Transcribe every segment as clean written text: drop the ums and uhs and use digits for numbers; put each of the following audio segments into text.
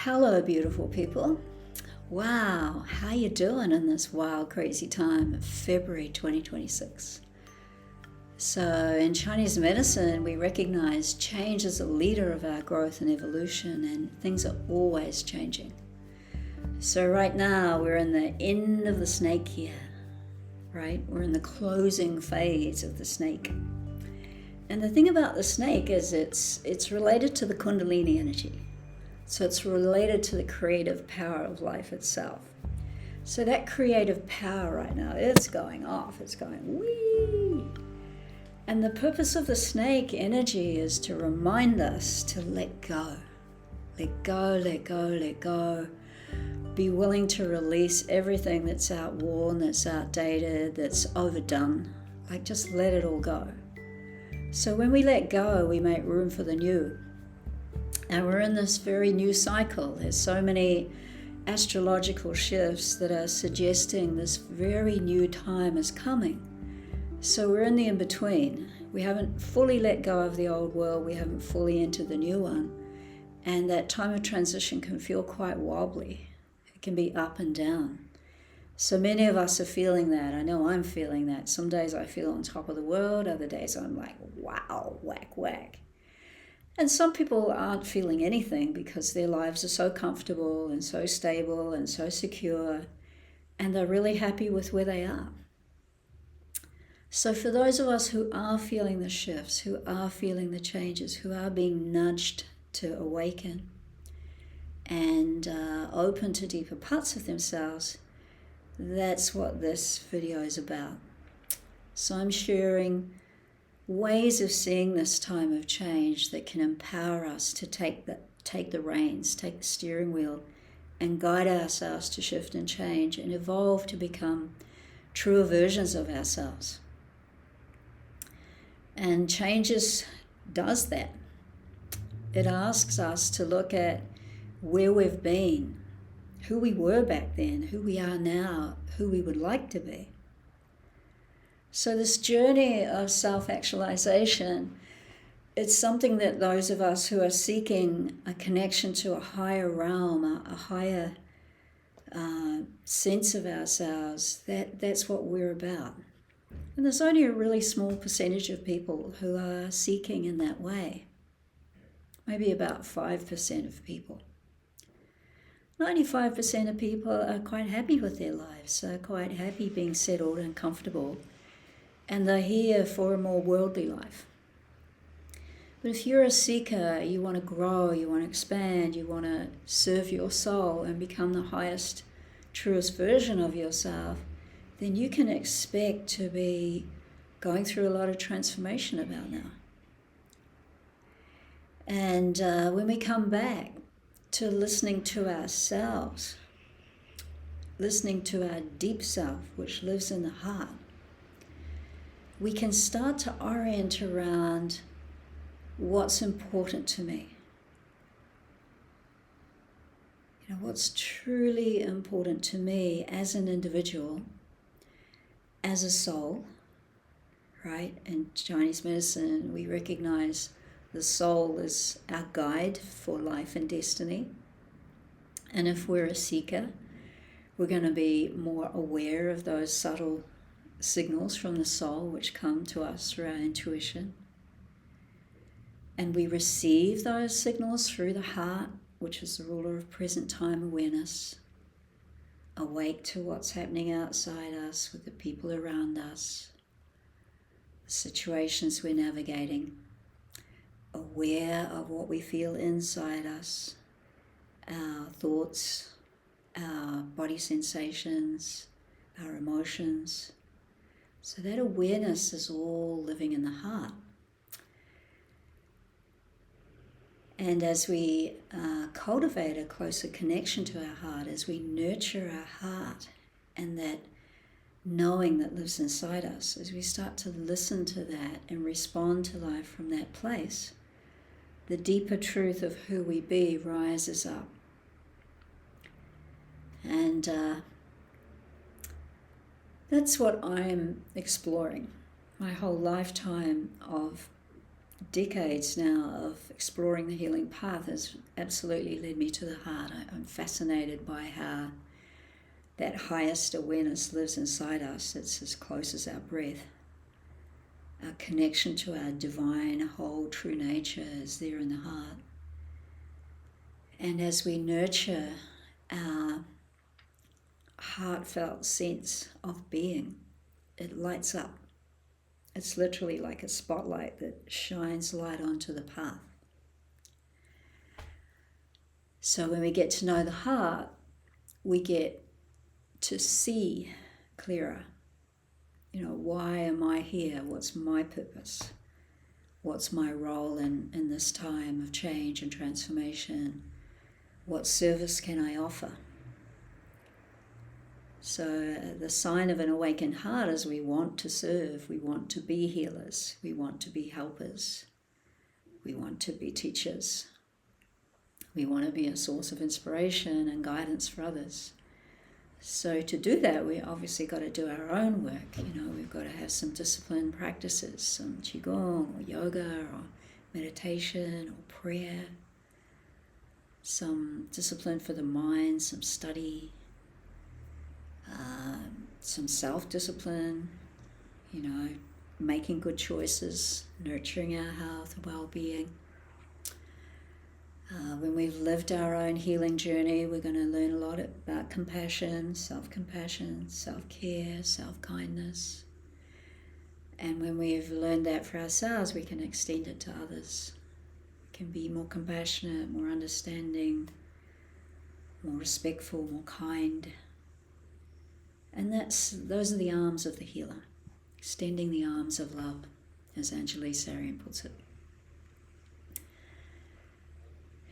Hello, beautiful people. Wow, how you doing in this wild, crazy time of February 2026? So in Chinese medicine, we recognize change as a leader of our growth and evolution, and things are always changing. So right now, we're in the end of the snake year, right? We're in the closing phase of the snake. And the thing about the snake is it's related to the Kundalini energy. So it's related to the creative power of life itself. So that creative power right now, it's going off. It's going whee. And the purpose of the snake energy is to remind us to let go. Let go, let go, let go. Be willing to release everything that's outworn, that's outdated, that's overdone. Like just let it all go. So when we let go, we make room for the new. And we're in this very new cycle. There's so many astrological shifts that are suggesting this very new time is coming. So we're in the in-between. We haven't fully let go of the old world. We haven't fully entered the new one. And that time of transition can feel quite wobbly. It can be up and down. So many of us are feeling that. I know I'm feeling that. Some days I feel on top of the world. Other days I'm like, wow, whack, whack. And some people aren't feeling anything because their lives are so comfortable and so stable and so secure, and they're really happy with where they are. So for those of us who are feeling the shifts, who are feeling the changes, who are being nudged to awaken and open to deeper parts of themselves, that's what this video is about. So I'm sharing ways of seeing this time of change that can empower us to take the reins, take the steering wheel, and guide ourselves to shift and change and evolve to become truer versions of ourselves. And changes does that. It asks us to look at where we've been, who we were back then, who we are now, who we would like to be. So this journey of self-actualization, it's something that those of us who are seeking a connection to a higher realm, a higher sense of ourselves, that's what we're about. And there's only a really small percentage of people who are seeking in that way. Maybe about 5% of people. 95% of people are quite happy with their lives, are quite happy being settled and comfortable. And they're here for a more worldly life. But if you're a seeker, you want to grow, you want to expand, you want to serve your soul and become the highest, truest version of yourself, then you can expect to be going through a lot of transformation about now. And when we come back to listening to ourselves, listening to our deep self, which lives in the heart, we can start to orient around what's important to me. What's truly important to me as an individual, as a soul, right? In Chinese medicine, we recognize the soul as our guide for life and destiny. And if we're a seeker, we're going to be more aware of those subtle signals from the soul which come to us through our intuition. And we receive those signals through the heart, which is the ruler of present time awareness, awake to what's happening outside us with the people around us, the situations we're navigating, aware of what we feel inside us, our thoughts, our body sensations, our emotions. So that awareness is all living in the heart. And as we cultivate a closer connection to our heart, as we nurture our heart and that knowing that lives inside us, as we start to listen to that and respond to life from that place, the deeper truth of who we be rises up. And that's what I'm exploring. My whole lifetime of decades now of exploring the healing path has absolutely led me to the heart. I'm fascinated by how that highest awareness lives inside us. It's as close as our breath. Our connection to our divine, whole, true nature is there in the heart. And as we nurture our heartfelt sense of being, it lights up. It's literally like a spotlight that shines light onto the path. So when we get to know the heart, we get to see clearer. Why am I here? What's my purpose? What's my role in this time of change and transformation? What service can I offer? So the sign of an awakened heart is we want to serve, we want to be healers, we want to be helpers, we want to be teachers, we want to be a source of inspiration and guidance for others. So to do that, we obviously got to do our own work. We've got to have some disciplined practices, some qigong or yoga or meditation or prayer, some discipline for the mind, some study, some self-discipline, making good choices, nurturing our health, well-being. When we've lived our own healing journey, we're going to learn a lot about compassion, self-care, self-kindness. And when we've learned that for ourselves, we can extend it to others. We can be more compassionate, more understanding, more respectful, more kind. And those are the arms of the healer, extending the arms of love, as Angelise Arian puts it.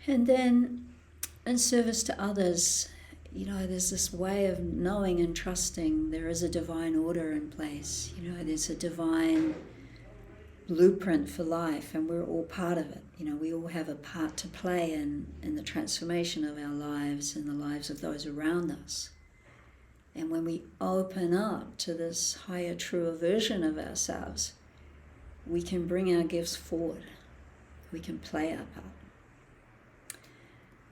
And then in service to others, there's this way of knowing and trusting there is a divine order in place. There's a divine blueprint for life, and we're all part of it. We all have a part to play in the transformation of our lives and the lives of those around us. And when we open up to this higher, truer version of ourselves, we can bring our gifts forward. We can play our part.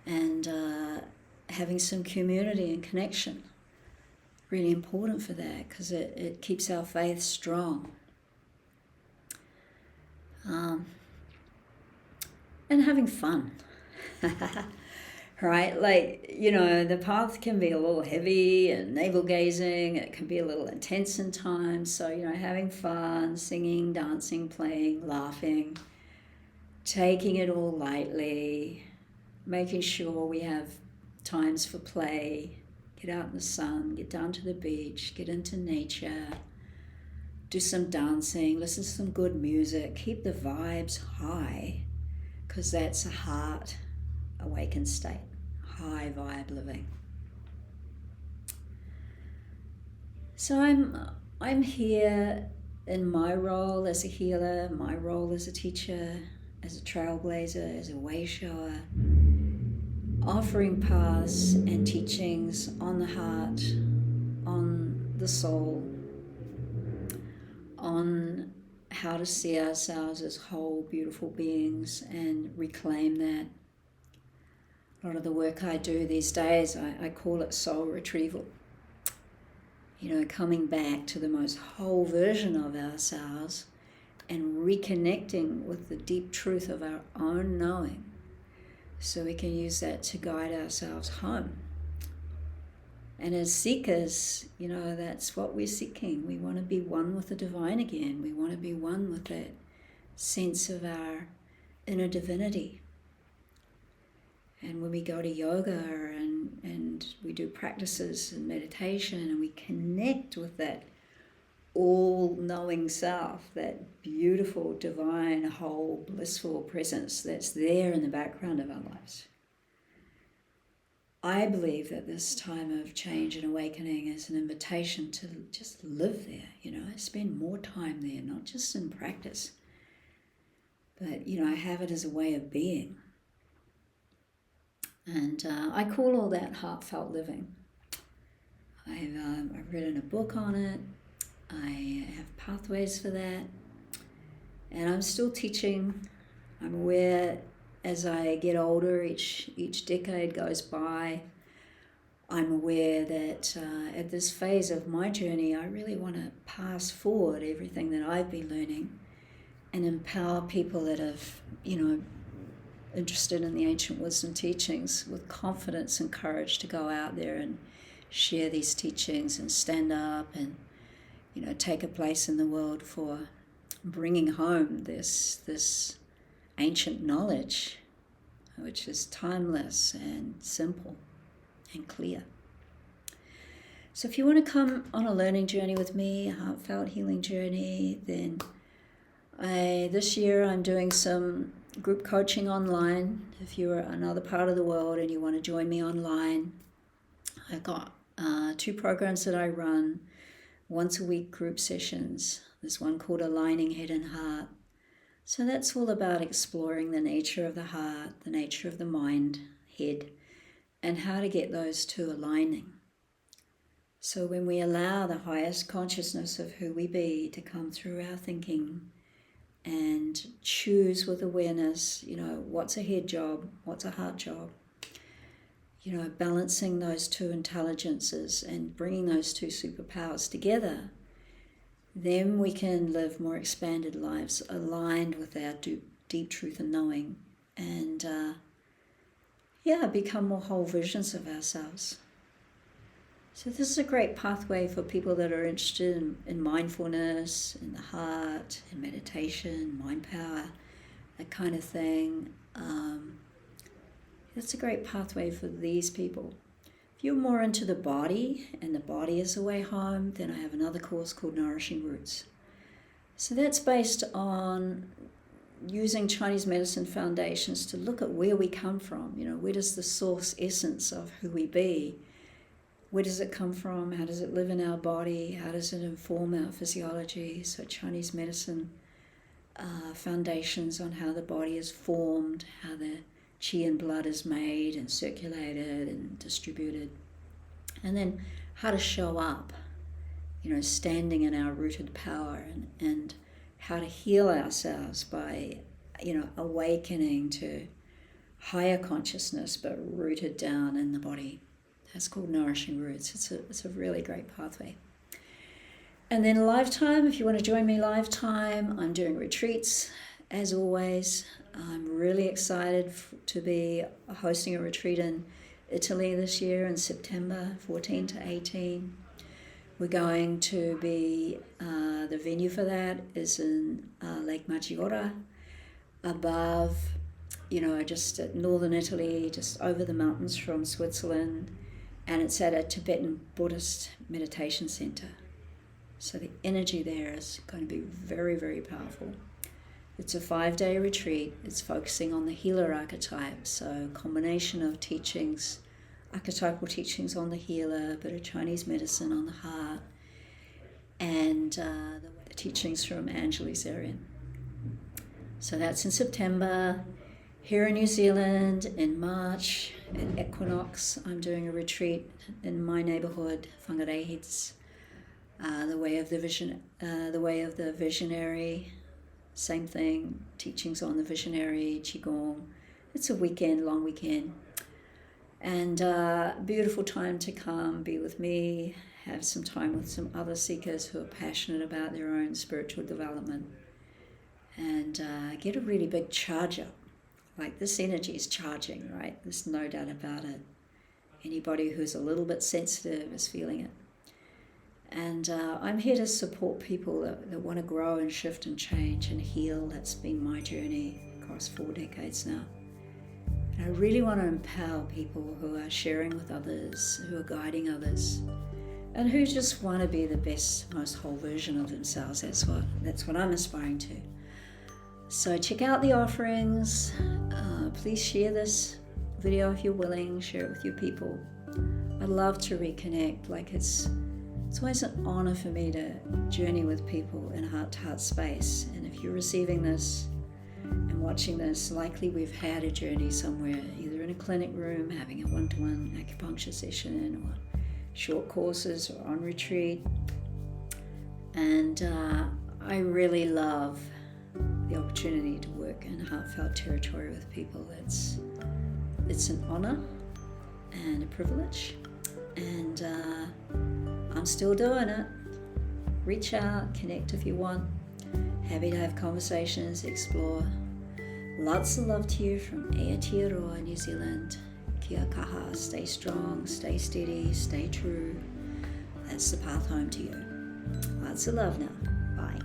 And having some community and connection, really important for that, because it keeps our faith strong. And having fun. Right? The path can be a little heavy and navel-gazing. It can be a little intense in times. So, having fun, singing, dancing, playing, laughing, taking it all lightly, making sure we have times for play, get out in the sun, get down to the beach, get into nature, do some dancing, listen to some good music, keep the vibes high, because that's a heart awakened state, high vibe living. So I'm here in my role as a healer, my role as a teacher, as a trailblazer, as a way shower, offering paths and teachings on the heart, on the soul, on how to see ourselves as whole, beautiful beings and reclaim that. A lot of the work I do these days, I call it soul retrieval. Coming back to the most whole version of ourselves and reconnecting with the deep truth of our own knowing, so we can use that to guide ourselves home. And as seekers, that's what we're seeking. We want to be one with the divine again. We want to be one with that sense of our inner divinity. And when we go to yoga and we do practices and meditation and we connect with that all-knowing self, that beautiful, divine, whole, blissful presence that's there in the background of our lives. I believe that this time of change and awakening is an invitation to just live there, spend more time there, not just in practice, but, have it as a way of being. And I call all that heartfelt living. I've written a book on it. I have pathways for that. And I'm still teaching. I'm aware as I get older, each decade goes by, I'm aware that at this phase of my journey, I really want to pass forward everything that I've been learning and empower people that have, interested in the ancient wisdom teachings with confidence and courage to go out there and share these teachings and stand up and, take a place in the world for bringing home this ancient knowledge, which is timeless and simple and clear. So if you want to come on a learning journey with me, a heartfelt healing journey, then this year I'm doing some group coaching online. If you're another part of the world and you want to join me online, I've got 2 programs that I run, once a week group sessions. There's one called Aligning Head and Heart. So that's all about exploring the nature of the heart, the nature of the mind, head, and how to get those two aligning. So when we allow the highest consciousness of who we be to come through our thinking and choose with awareness, what's a head job, what's a heart job, balancing those two intelligences and bringing those two superpowers together, then we can live more expanded lives aligned with our deep truth and knowing, and become more whole versions of ourselves. So this is a great pathway for people that are interested in mindfulness, in the heart, in meditation, mind power, that kind of thing. That's a great pathway for these people. If you're more into the body, and the body is the way home, then I have another course called Nourishing Roots. So that's based on using Chinese medicine foundations to look at where we come from. Where does the source essence of who we be, where does it come from? How does it live in our body? How does it inform our physiology? So Chinese medicine foundations on how the body is formed, how the qi and blood is made and circulated and distributed. And then how to show up, standing in our rooted power, and how to heal ourselves by, awakening to higher consciousness, but rooted down in the body. That's called Nourishing Roots. It's a really great pathway. And then lifetime, if you want to join me lifetime, I'm doing retreats, as always. I'm really excited to be hosting a retreat in Italy this year in September 14 to 18. We're going to be, the venue for that is in Lake Maggiore, above, just at northern Italy, just over the mountains from Switzerland, and it's at a Tibetan Buddhist meditation center. So the energy there is going to be very, very powerful. It's a 5-day retreat. It's focusing on the healer archetype, so a combination of teachings, archetypal teachings on the healer, a bit of Chinese medicine on the heart, and the teachings from Anjali Zarian. So that's in September. Here in New Zealand, in March, at Equinox, I'm doing a retreat in my neighborhood, Pngtree, the way of the visionary. Same thing, teachings on the visionary, Qigong. It's a weekend, long weekend. And beautiful time to come, be with me, have some time with some other seekers who are passionate about their own spiritual development, and get a really big charge up. Like, this energy is charging, right? There's no doubt about it. Anybody who's a little bit sensitive is feeling it. And I'm here to support people that want to grow and shift and change and heal. That's been my journey across 4 decades now. And I really want to empower people who are sharing with others, who are guiding others, and who just want to be the best, most whole version of themselves. That's what I'm aspiring to. So check out the offerings. Please share this video if you're willing. Share it with your people. I'd love to reconnect. It's always an honor for me to journey with people in a heart-to-heart space. And if you're receiving this and watching this, likely we've had a journey somewhere, either in a clinic room, having a one-to-one acupuncture session, or short courses, or on retreat. And I really love the opportunity to work in heartfelt territory with people. It's an honor and a privilege, and I'm still doing it. Reach out, connect if you want. Happy to have conversations, explore. Lots of love to you from Aotearoa, New Zealand. Kia kaha, stay strong, stay steady, stay true. That's the path home to you. Lots of love now. Bye.